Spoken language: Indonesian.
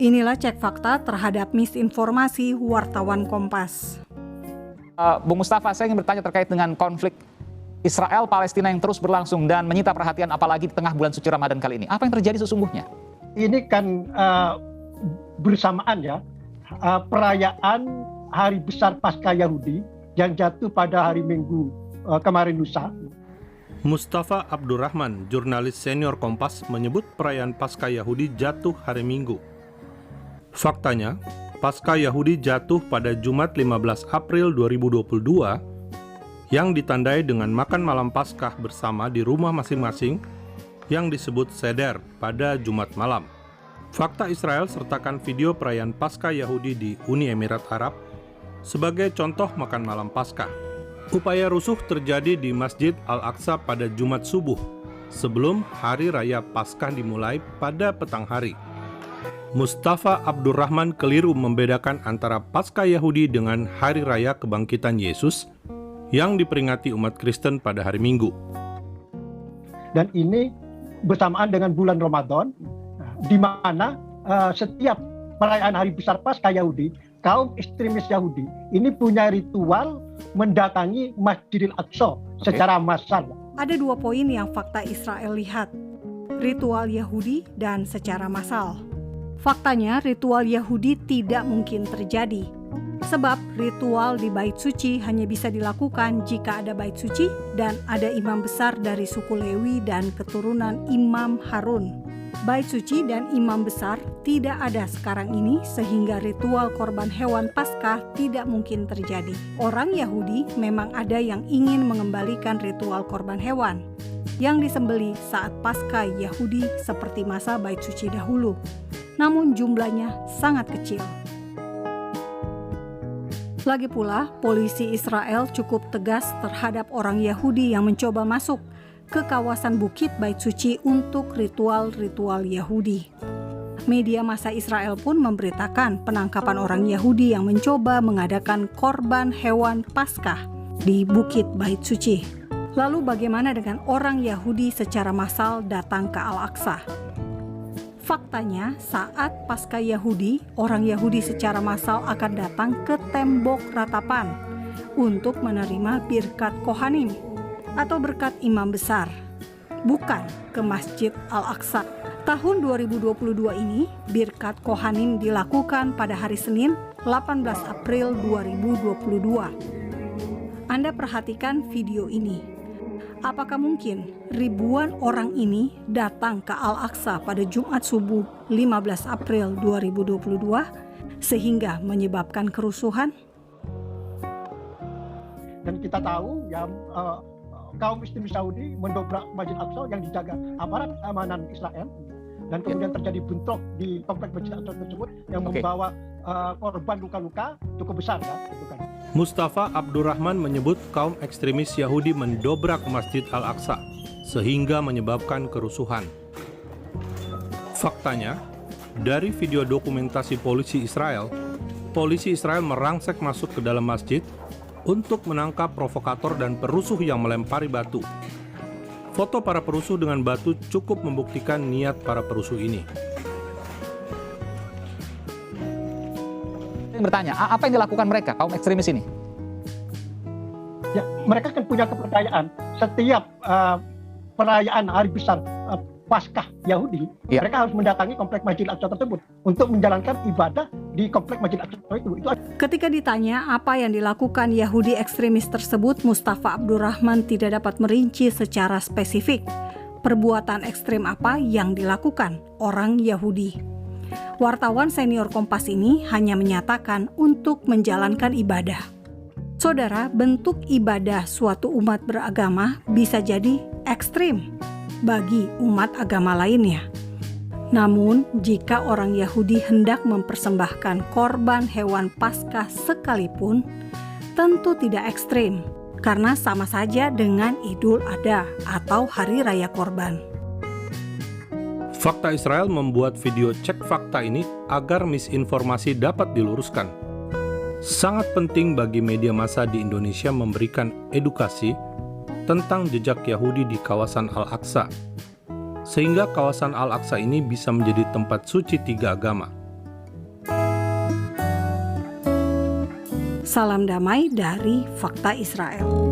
Inilah cek fakta terhadap misinformasi wartawan Kompas. Bung Mustafa, saya ingin bertanya terkait dengan konflik Israel-Palestina yang terus berlangsung dan menyita perhatian apalagi di tengah bulan suci Ramadan kali ini. Apa yang terjadi sesungguhnya? Ini kan bersamaan ya, perayaan Hari Besar Paskah Yahudi yang jatuh pada hari Minggu kemarin lusa. Mustafa Abdurrahman, jurnalis senior Kompas, menyebut perayaan Paskah Yahudi jatuh hari Minggu. Faktanya, Paskah Yahudi jatuh pada Jumat 15 April 2022 yang ditandai dengan makan malam Paskah bersama di rumah masing-masing yang disebut Seder pada Jumat malam. Fakta Israel sertakan video perayaan Paskah Yahudi di Uni Emirat Arab sebagai contoh makan malam Paskah. Upaya rusuh terjadi di Masjid Al-Aqsa pada Jumat subuh sebelum Hari Raya Paskah dimulai pada petang hari. Mustafa Abdurrahman keliru membedakan antara Paskah Yahudi dengan Hari Raya Kebangkitan Yesus yang diperingati umat Kristen pada hari Minggu. Dan ini bersamaan dengan bulan Ramadan, di mana setiap perayaan Hari Besar Paskah Yahudi, kaum ekstremis Yahudi ini punya ritual mendatangi Masjidil Aqsa secara massal. Ada 2 poin yang fakta Israel lihat, ritual Yahudi dan secara massal. Faktanya, ritual Yahudi tidak mungkin terjadi. Sebab ritual di Bait Suci hanya bisa dilakukan jika ada Bait Suci dan ada imam besar dari suku Lewi dan keturunan Imam Harun. Bait Suci dan imam besar tidak ada sekarang ini sehingga ritual korban hewan Paskah tidak mungkin terjadi. Orang Yahudi memang ada yang ingin mengembalikan ritual korban hewan yang disembelih saat Paskah Yahudi seperti masa Bait Suci dahulu. Namun jumlahnya sangat kecil. Lagi pula, polisi Israel cukup tegas terhadap orang Yahudi yang mencoba masuk ke kawasan bukit Bait Suci untuk ritual-ritual Yahudi. Media massa Israel pun memberitakan penangkapan orang Yahudi yang mencoba mengadakan korban hewan Paskah di bukit Bait Suci. Lalu bagaimana dengan orang Yahudi secara massal datang ke Al-Aqsa? Faktanya, saat Paskah Yahudi, orang Yahudi secara massal akan datang ke tembok ratapan untuk menerima birkat Kohanim atau berkat imam besar, bukan ke Masjid Al-Aqsa. Tahun 2022 ini, birkat Kohanim dilakukan pada hari Senin 18 April 2022. Anda perhatikan video ini. Apakah mungkin ribuan orang ini datang ke Al-Aqsa pada Jumat subuh 15 April 2022 sehingga menyebabkan kerusuhan? Dan kita tahu ya, kaum ekstremis Saudi mendobrak Masjid Al-Aqsa yang dijaga aparat keamanan Israel, dan kemudian terjadi bentrok di kompleks Masjid Al-Aqsa tersebut yang membawa korban luka-luka cukup besar ya. Mustafa Abdurrahman menyebut kaum ekstremis Yahudi mendobrak Masjid Al-Aqsa sehingga menyebabkan kerusuhan. Faktanya, dari video dokumentasi polisi Israel merangsek masuk ke dalam masjid untuk menangkap provokator dan perusuh yang melempari batu. Foto para perusuh dengan batu cukup membuktikan niat para perusuh ini. Bertanya, apa yang dilakukan mereka, kaum ekstremis ini? Ya, mereka kan punya kepercayaan setiap perayaan Hari Besar Paskah Yahudi, mereka harus mendatangi kompleks Masjid Al-Aqsa tersebut untuk menjalankan ibadah di kompleks Masjid Al-Aqsa itu. Ketika ditanya apa yang dilakukan Yahudi ekstremis tersebut, Mustafa Abdurrahman tidak dapat merinci secara spesifik perbuatan ekstrem apa yang dilakukan orang Yahudi. Wartawan senior Kompas ini hanya menyatakan untuk menjalankan ibadah. Saudara, bentuk ibadah suatu umat beragama bisa jadi ekstrim bagi umat agama lainnya. Namun, jika orang Yahudi hendak mempersembahkan korban hewan Paskah sekalipun, tentu tidak ekstrim, karena sama saja dengan Idul Adha atau Hari Raya Korban. Fakta Israel membuat video cek fakta ini agar misinformasi dapat diluruskan. Sangat penting bagi media massa di Indonesia memberikan edukasi tentang jejak Yahudi di kawasan Al-Aqsa, sehingga kawasan Al-Aqsa ini bisa menjadi tempat suci 3 agama. Salam damai dari Fakta Israel.